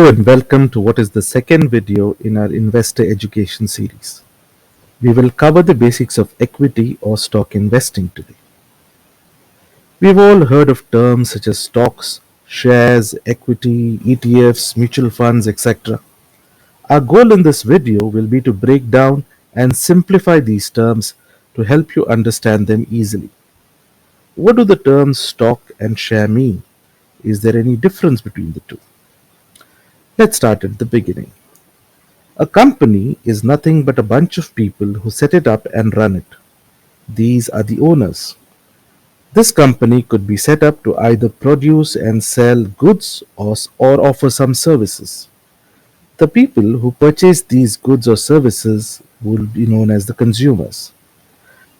Hello and welcome to what is the second video in our investor education series. We will cover the basics of equity or stock investing today. We've all heard of terms such as stocks, shares, equity, ETFs, mutual funds, etc. Our goal in this video will be to break down and simplify these terms to help you understand them easily. What do the terms stock and share mean? Is there any difference between the two? Let's start at the beginning. A company is nothing but a bunch of people who set it up and run it. These are the owners. This company could be set up to either produce and sell goods or offer some services. The people who purchase these goods or services will be known as the consumers.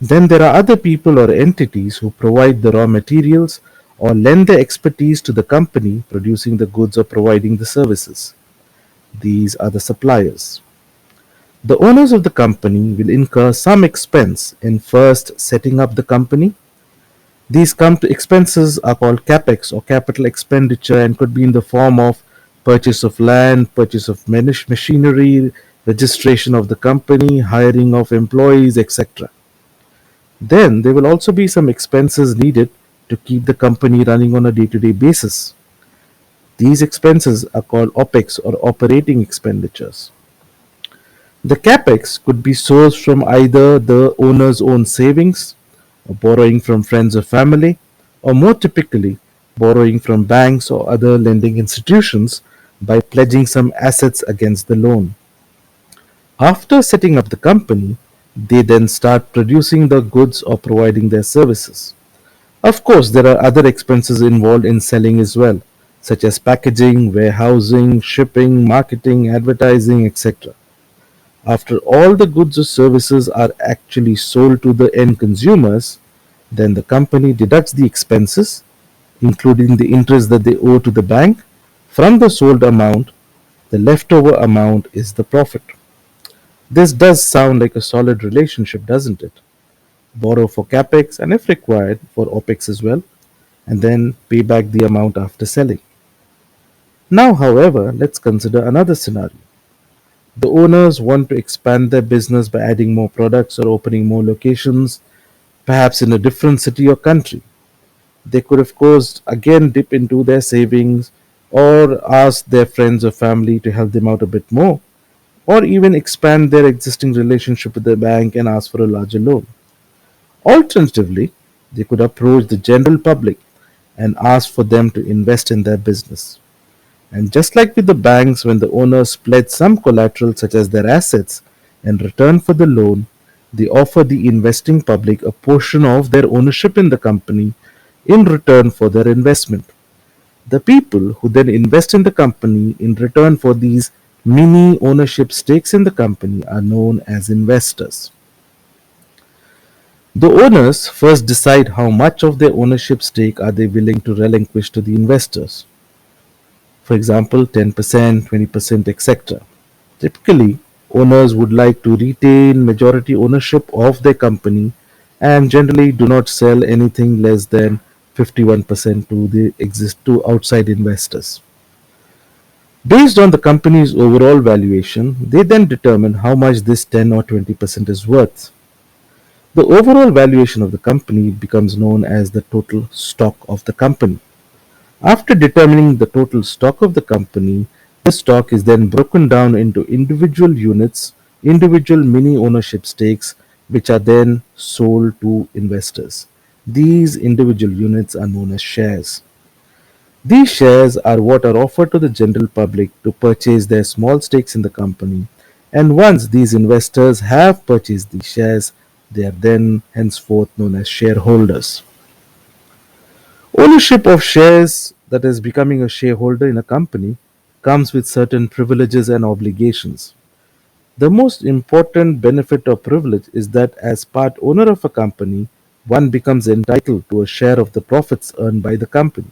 Then there are other people or entities who provide the raw materials or lend their expertise to the company producing the goods or providing the services. These are the suppliers. The owners of the company will incur some expense in first setting up the company. These expenses are called capex or capital expenditure and could be in the form of purchase of land, purchase of machinery, registration of the company, hiring of employees, etc. Then there will also be some expenses needed to keep the company running on a day to day basis. These expenses are called OPEX or operating expenditures. The capex could be sourced from either the owner's own savings, or borrowing from friends or family, or more typically, borrowing from banks or other lending institutions by pledging some assets against the loan. After setting up the company, they then start producing the goods or providing their services. Of course, there are other expenses involved in selling as well, such as packaging, warehousing, shipping, marketing, advertising, etc. After all the goods or services are actually sold to the end consumers, then the company deducts the expenses, including the interest that they owe to the bank, from the sold amount. The leftover amount is the profit. This does sound like a solid relationship, doesn't it? Borrow for capex and, if required, for opex as well, and then pay back the amount after selling. Now, however, let's consider another scenario. The owners want to expand their business by adding more products or opening more locations, perhaps in a different city or country. They could, of course, again dip into their savings or ask their friends or family to help them out a bit more, or even expand their existing relationship with the bank and ask for a larger loan. Alternatively, they could approach the general public and ask for them to invest in their business. And just like with the banks, when the owners pledge some collateral, such as their assets, in return for the loan, they offer the investing public a portion of their ownership in the company in return for their investment. The people who then invest in the company in return for these mini ownership stakes in the company are known as investors. The owners first decide how much of their ownership stake are they willing to relinquish to the investors. For example, 10%, 20%, etc. Typically, owners would like to retain majority ownership of their company and generally do not sell anything less than 51% to outside investors. Based on the company's overall valuation, they then determine how much this 10 or 20% is worth. The overall valuation of the company becomes known as the total stock of the company. After determining the total stock of the company, the stock is then broken down into individual units, individual mini ownership stakes, which are then sold to investors. These individual units are known as shares. These shares are what are offered to the general public to purchase their small stakes in the company, and once these investors have purchased these shares, they are then henceforth known as shareholders. Ownership of shares, that is, becoming a shareholder in a company, comes with certain privileges and obligations. The most important benefit or privilege is that as part owner of a company, one becomes entitled to a share of the profits earned by the company.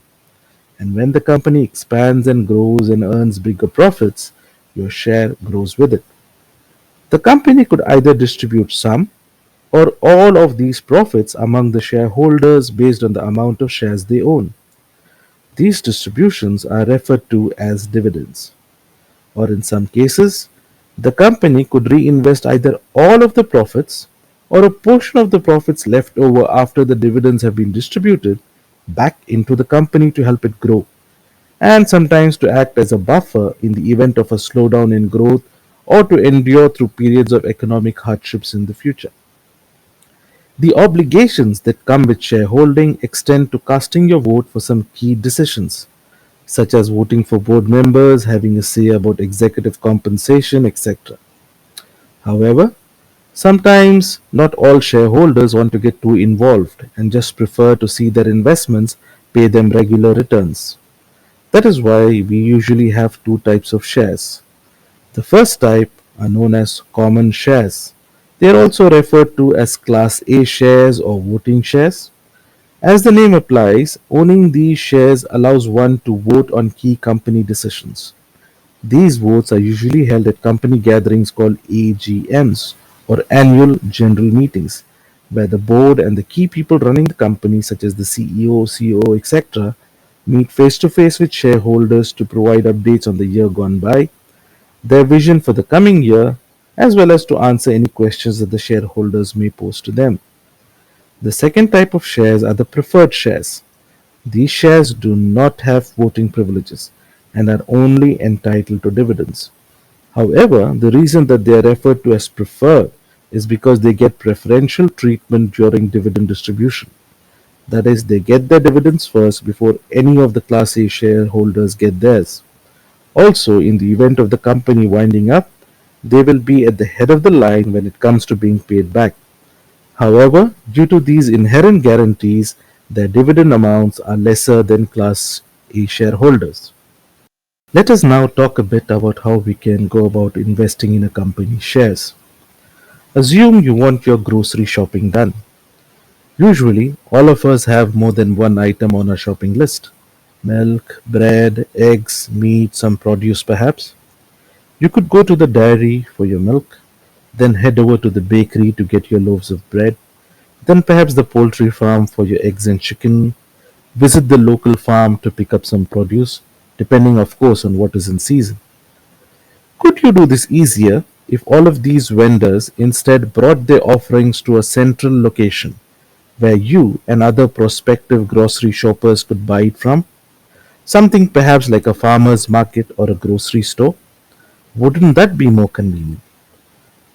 And when the company expands and grows and earns bigger profits, your share grows with it. The company could either distribute some or all of these profits among the shareholders based on the amount of shares they own. These distributions are referred to as dividends. or in some cases, the company could reinvest either all of the profits or a portion of the profits left over after the dividends have been distributed back into the company to help it grow, and sometimes to act as a buffer in the event of a slowdown in growth or to endure through periods of economic hardships in the future. The obligations that come with shareholding extend to casting your vote for some key decisions, such as voting for board members, having a say about executive compensation, etc. However, sometimes not all shareholders want to get too involved and just prefer to see their investments pay them regular returns. That is why we usually have two types of shares. The first type are known as common shares. They are also referred to as Class A shares or voting shares. As the name applies, owning these shares allows one to vote on key company decisions. These votes are usually held at company gatherings called AGMs or annual general meetings, where the board and the key people running the company, such as the CEO, COO, etc., meet face to face with shareholders to provide updates on the year gone by, their vision for the coming year, as well as to answer any questions that the shareholders may pose to them. The second type of shares are the preferred shares. These shares do not have voting privileges and are only entitled to dividends. However, the reason that they are referred to as preferred is because they get preferential treatment during dividend distribution. That is, they get their dividends first before any of the Class A shareholders get theirs. Also, in the event of the company winding up, they will be at the head of the line when it comes to being paid back. However, due to these inherent guarantees, their dividend amounts are lesser than Class A shareholders. Let us now talk a bit about how we can go about investing in a company's shares. Assume you want your grocery shopping done. Usually, all of us have more than one item on our shopping list: milk, bread, eggs, meat, some produce perhaps. You could go to the dairy for your milk, then head over to the bakery to get your loaves of bread, then perhaps the poultry farm for your eggs and chicken, visit the local farm to pick up some produce, depending of course on what is in season. Could you do this easier if all of these vendors instead brought their offerings to a central location where you and other prospective grocery shoppers could buy it from? Something perhaps like a farmer's market or a grocery store? Wouldn't that be more convenient?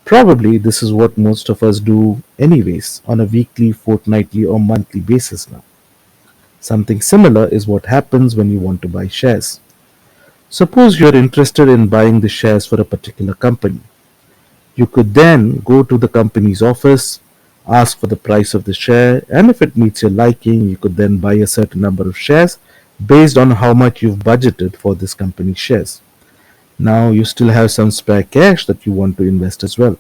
Probably this is what most of us do anyways on a weekly, fortnightly, or monthly basis now. Something similar is what happens when you want to buy shares. Suppose you're interested in buying the shares for a particular company. You could then go to the company's office, ask for the price of the share, and if it meets your liking, you could then buy a certain number of shares based on how much you've budgeted for this company's shares. Now you still have some spare cash that you want to invest as well.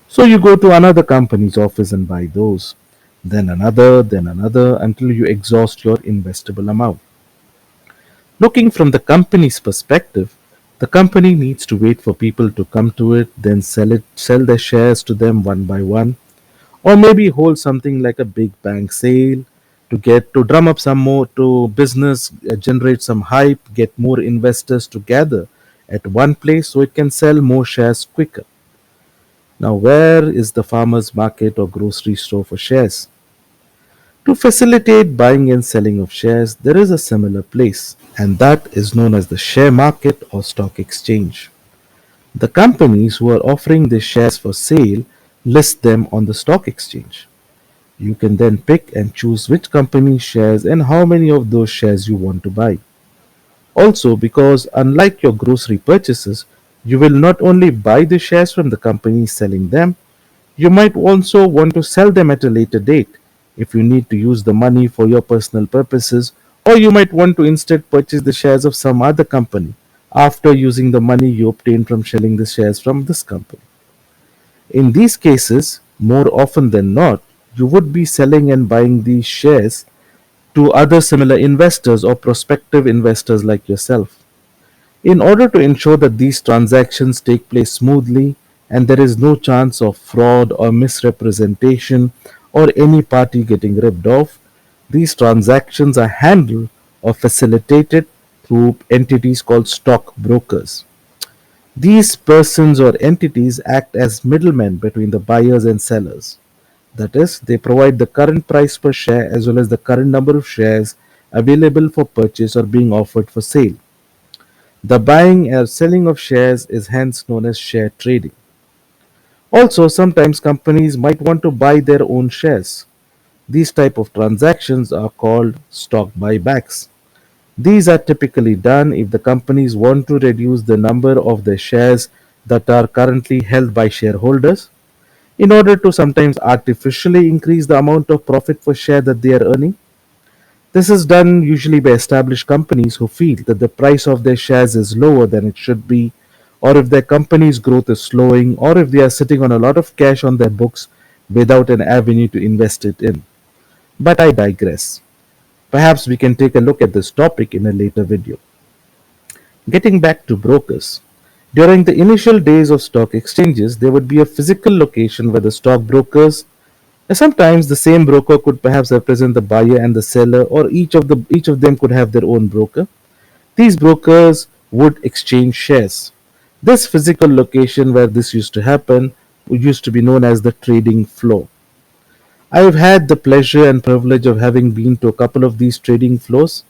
So you go to another company's office and buy those, then another until you exhaust your investable amount. Looking from the company's perspective, the company needs to wait for people to come to it, then sell their shares to them one by one, or maybe hold something like a big bang sale to get to drum up some more to business, generate some hype, get more investors to gather at one place so it can sell more shares quicker. Now, where is the farmer's market or grocery store for shares? To facilitate buying and selling of shares, there is a similar place, and that is known as the share market or stock exchange. The companies who are offering the shares for sale list them on the stock exchange. You can then pick and choose which company shares and how many of those shares you want to buy. Also, because unlike your grocery purchases, you will not only buy the shares from the company selling them, you might also want to sell them at a later date if you need to use the money for your personal purposes, or you might want to instead purchase the shares of some other company after using the money you obtained from selling the shares from this company. In these cases, more often than not, you would be selling and buying these shares to other similar investors or prospective investors like yourself. In order to ensure that these transactions take place smoothly and there is no chance of fraud or misrepresentation or any party getting ripped off, these transactions are handled or facilitated through entities called stock brokers. These persons or entities act as middlemen between the buyers and sellers. That is, they provide the current price per share as well as the current number of shares available for purchase or being offered for sale. The buying or selling of shares is hence known as share trading. Also, sometimes companies might want to buy their own shares. These type of transactions are called stock buybacks. These are typically done if the companies want to reduce the number of the shares that are currently held by shareholders in order to sometimes artificially increase the amount of profit per share that they are earning. This is done usually by established companies who feel that the price of their shares is lower than it should be, or if their company's growth is slowing, or if they are sitting on a lot of cash on their books without an avenue to invest it in. But I digress. Perhaps we can take a look at this topic in a later video. Getting back to brokers. During the initial days of stock exchanges, there would be a physical location where the stockbrokers, sometimes the same broker could perhaps represent the buyer and the seller, or each of them could have their own broker. These brokers would exchange shares. This physical location where this used to happen used to be known as the trading floor. I have had the pleasure and privilege of having been to a couple of these trading floors,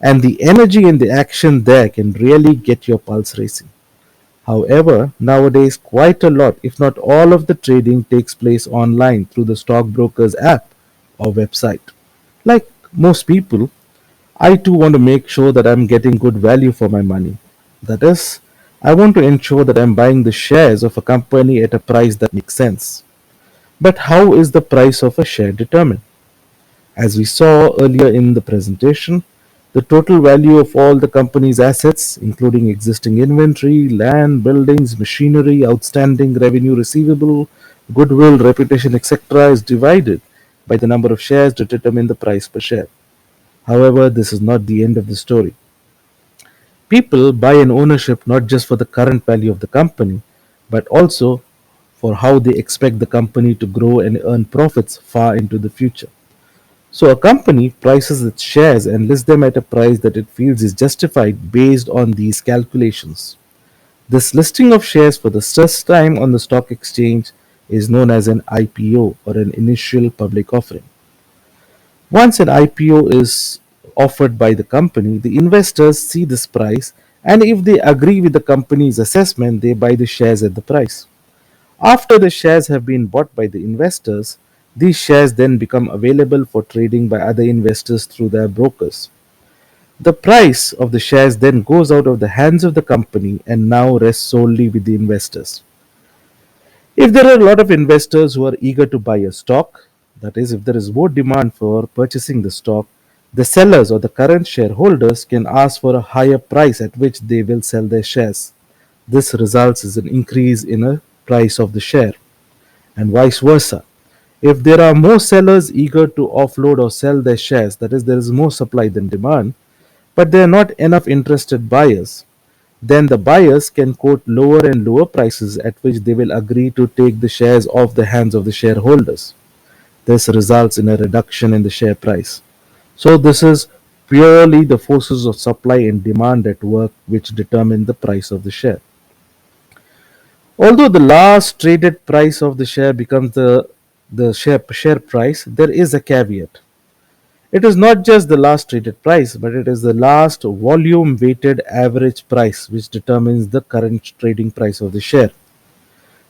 and the energy and the action there can really get your pulse racing. However, nowadays quite a lot, if not all of the trading takes place online through the stockbroker's app or website. Like most people, I too want to make sure that I'm getting good value for my money. That is, I want to ensure that I'm buying the shares of a company at a price that makes sense. But how is the price of a share determined? As we saw earlier in the presentation, the total value of all the company's assets, including existing inventory, land, buildings, machinery, outstanding revenue receivable, goodwill, reputation, etc., is divided by the number of shares to determine the price per share. However, this is not the end of the story. People buy an ownership not just for the current value of the company, but also for how they expect the company to grow and earn profits far into the future. So a company prices its shares and lists them at a price that it feels is justified based on these calculations. This listing of shares for the first time on the stock exchange is known as an IPO, or an initial public offering. Once an IPO is offered by the company, the investors see this price, and if they agree with the company's assessment, they buy the shares at the price. After the shares have been bought by the investors, these shares then become available for trading by other investors through their brokers. The price of the shares then goes out of the hands of the company and now rests solely with the investors. If there are a lot of investors who are eager to buy a stock, that is, if there is more demand for purchasing the stock, the sellers or the current shareholders can ask for a higher price at which they will sell their shares. This results in an increase in a price of the share, and vice versa. If there are more sellers eager to offload or sell their shares, that is, there is more supply than demand, but there are not enough interested buyers, then the buyers can quote lower and lower prices at which they will agree to take the shares off the hands of the shareholders. This results in a reduction in the share price. So, this is purely the forces of supply and demand at work which determine the price of the share. Although the last traded price of the share becomes the share price, there is a caveat. It is not just the last traded price, but it is the last volume weighted average price which determines the current trading price of the share.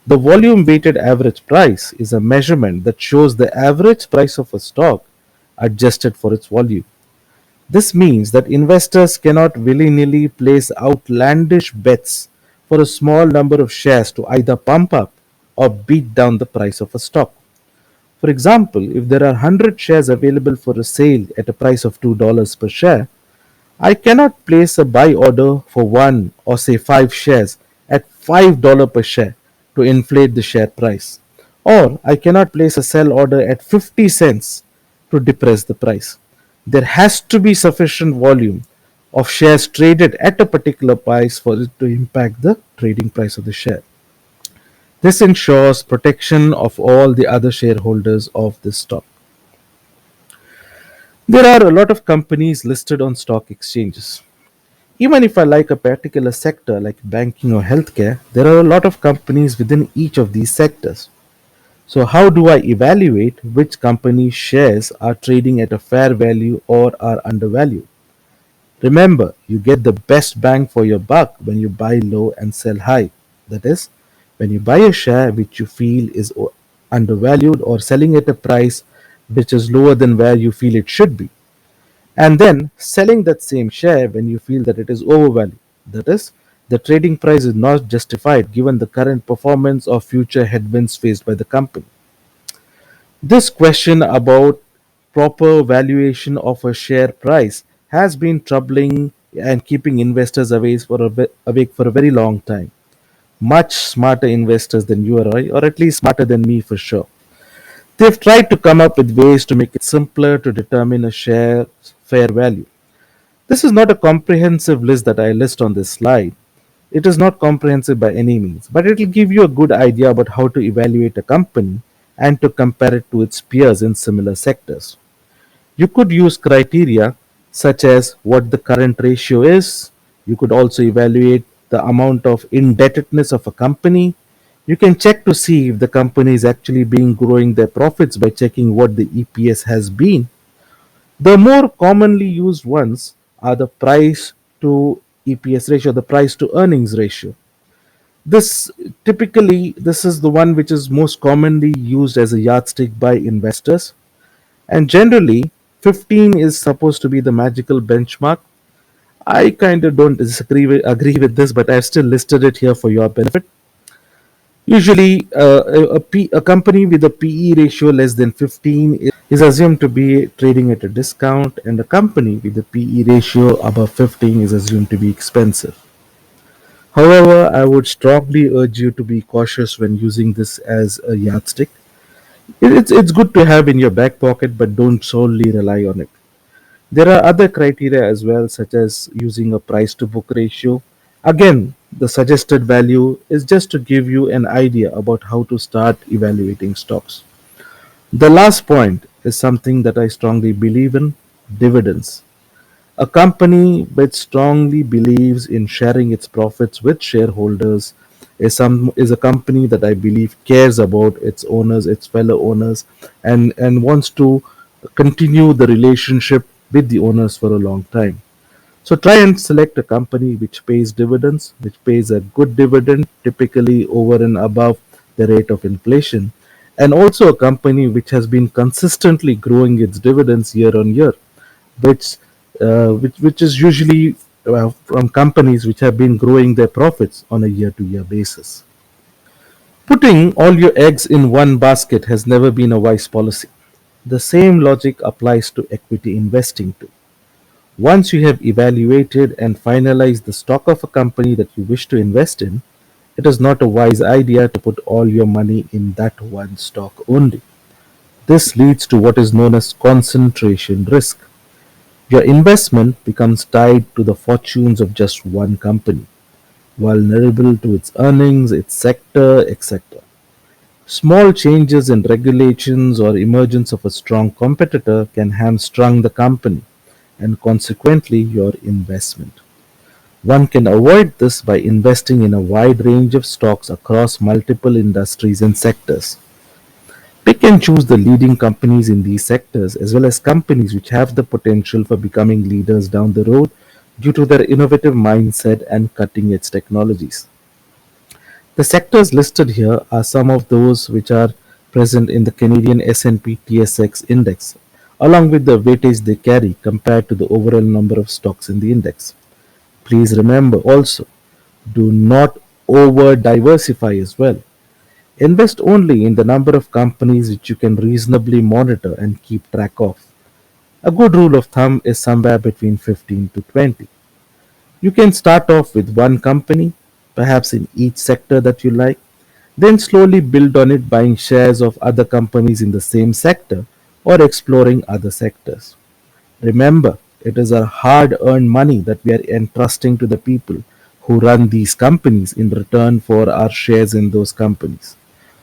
The volume weighted average price is a measurement that shows the average price of a stock adjusted for its volume. This means that investors cannot willy nilly place outlandish bets for a small number of shares to either pump up or beat down the price of a stock. For example, if there are 100 shares available for a sale at a price of $2 per share, I cannot place a buy order for one or say five shares at $5 per share to inflate the share price. Or I cannot place a sell order at 50 cents to depress the price. There has to be sufficient volume of shares traded at a particular price for it to impact the trading price of the share. This ensures protection of all the other shareholders of this stock. There are a lot of companies listed on stock exchanges. Even if I like a particular sector like banking or healthcare, there are a lot of companies within each of these sectors. So, how do I evaluate which company shares are trading at a fair value or are undervalued? Remember, you get the best bang for your buck when you buy low and sell high. That is, when you buy a share which you feel is undervalued or selling at a price which is lower than where you feel it should be, and then selling that same share when you feel that it is overvalued. That is, the trading price is not justified given the current performance or future headwinds faced by the company. This question about proper valuation of a share price has been troubling and keeping investors awake for a very long time. Much smarter investors than you or I, or at least smarter than me for sure. They've tried to come up with ways to make it simpler to determine a share's fair value. This is not a comprehensive list that I list on this slide. It is not comprehensive by any means, but it will give you a good idea about how to evaluate a company and to compare it to its peers in similar sectors. You could use criteria such as what the current ratio is. You could also evaluate the amount of indebtedness of a company. You can check to see if the company is actually being growing their profits by checking what the EPS has been. The more commonly used ones are the price to EPS ratio, the price to earnings ratio. This is the one which is most commonly used as a yardstick by investors, and generally 15 is supposed to be the magical benchmark. I kind of don't agree with this, but I've still listed it here for your benefit. Usually, a company with a PE ratio less than 15 is assumed to be trading at a discount, and a company with a PE ratio above 15 is assumed to be expensive. However, I would strongly urge you to be cautious when using this as a yardstick. It's good to have in your back pocket, but don't solely rely on it. There are other criteria as well, such as using a price to book ratio. Again, the suggested value is just to give you an idea about how to start evaluating stocks. The last point is something that I strongly believe in: dividends. A company which strongly believes in sharing its profits with shareholders is a company that I believe cares about its owners, its fellow owners, and wants to continue the relationship with the owners for a long time. So try and select a company which pays dividends, which pays a good dividend, typically over and above the rate of inflation, and also a company which has been consistently growing its dividends year on year, which which is usually from companies which have been growing their profits on a year-to-year basis. Putting all your eggs in one basket has never been a wise policy. The same logic applies to equity investing too. Once you have evaluated and finalized the stock of a company that you wish to invest in, it is not a wise idea to put all your money in that one stock only. This leads to what is known as concentration risk. Your investment becomes tied to the fortunes of just one company, vulnerable to its earnings, its sector, etc. Small changes in regulations or emergence of a strong competitor can hamstring the company and consequently your investment. One can avoid this by investing in a wide range of stocks across multiple industries and sectors. Pick and choose the leading companies in these sectors as well as companies which have the potential for becoming leaders down the road due to their innovative mindset and cutting edge technologies. The sectors listed here are some of those which are present in the Canadian S&P TSX index, along with the weightage they carry compared to the overall number of stocks in the index. Please remember also, do not over diversify as well. Invest only in the number of companies which you can reasonably monitor and keep track of. A good rule of thumb is somewhere between 15 to 20. You can start off with one company, perhaps in each sector that you like, then slowly build on it, buying shares of other companies in the same sector or exploring other sectors. Remember, it is our hard earned money that we are entrusting to the people who run these companies in return for our shares in those companies.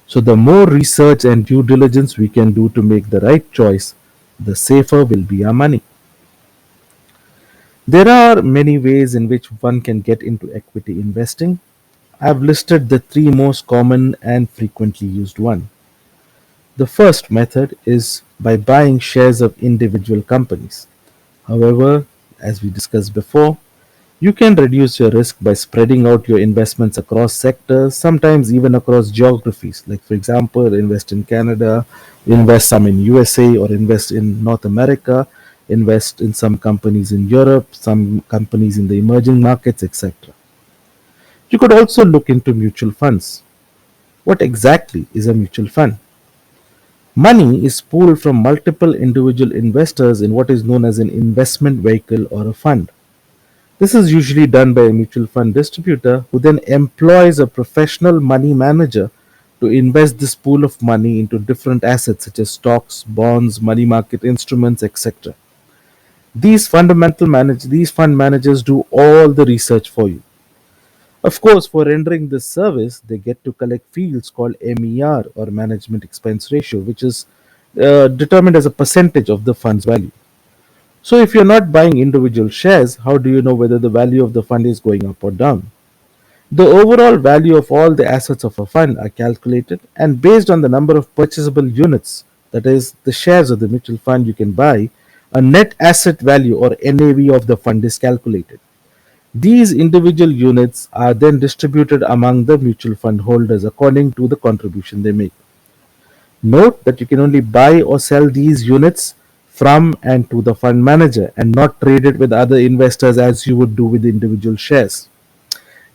So, the more research and due diligence we can do to make the right choice, the safer will be our money. There are many ways in which one can get into equity investing. I've listed the three most common and frequently used one. The first method is by buying shares of individual companies. However, as we discussed before, you can reduce your risk by spreading out your investments across sectors, sometimes even across geographies. Like, for example, invest in Canada, invest some in USA, or invest in North America, invest in some companies in Europe, some companies in the emerging markets, etc. You could also look into mutual funds. What exactly is a mutual fund? Money is pooled from multiple individual investors in what is known as an investment vehicle or a fund. This is usually done by a mutual fund distributor who then employs a professional money manager to invest this pool of money into different assets such as stocks, bonds, money market instruments, etc. These fund managers do all the research for you. Of course, for rendering this service, they get to collect fields called MER or management expense ratio, which is determined as a percentage of the fund's value. So, if you're not buying individual shares, how do you know whether the value of the fund is going up or down? The overall value of all the assets of a fund are calculated, and based on the number of purchasable units, that is, the shares of the mutual fund you can buy, a net asset value or NAV of the fund is calculated. These individual units are then distributed among the mutual fund holders according to the contribution they make. Note that you can only buy or sell these units from and to the fund manager and not trade it with other investors as you would do with individual shares.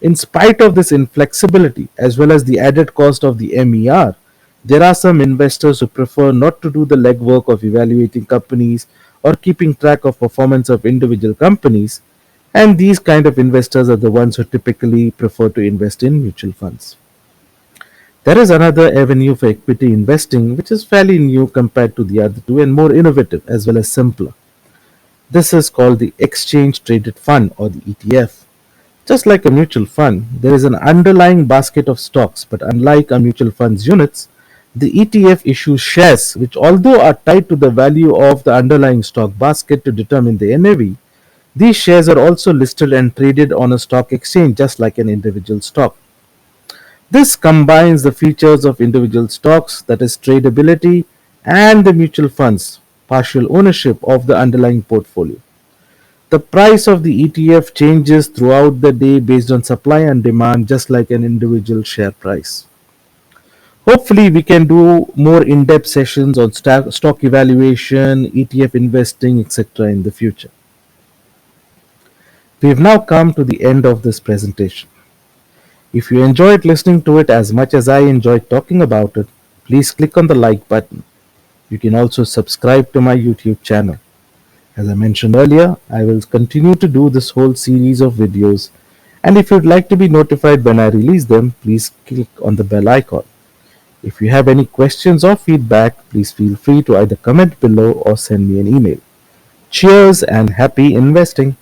In spite of this inflexibility, as well as the added cost of the MER, there are some investors who prefer not to do the legwork of evaluating companies or keeping track of performance of individual companies, and these kind of investors are the ones who typically prefer to invest in mutual funds. There is another avenue for equity investing which is fairly new compared to the other two and more innovative as well as simpler. This is called the exchange traded fund or the ETF. Just like a mutual fund, there is an underlying basket of stocks, but unlike a mutual fund's units, the ETF issues shares which, although are tied to the value of the underlying stock basket to determine the NAV, these shares are also listed and traded on a stock exchange just like an individual stock. This combines the features of individual stocks, that is, tradability, and the mutual funds, partial ownership of the underlying portfolio. The price of the ETF changes throughout the day based on supply and demand, just like an individual share price. Hopefully, we can do more in depth sessions on stock evaluation, ETF investing, etc. in the future. We have now come to the end of this presentation. If you enjoyed listening to it as much as I enjoyed talking about it, please click on the like button. You can also subscribe to my YouTube channel. As I mentioned earlier, I will continue to do this whole series of videos, and if you'd like to be notified when I release them, please click on the bell icon. If you have any questions or feedback, please feel free to either comment below or send me an email. Cheers and happy investing!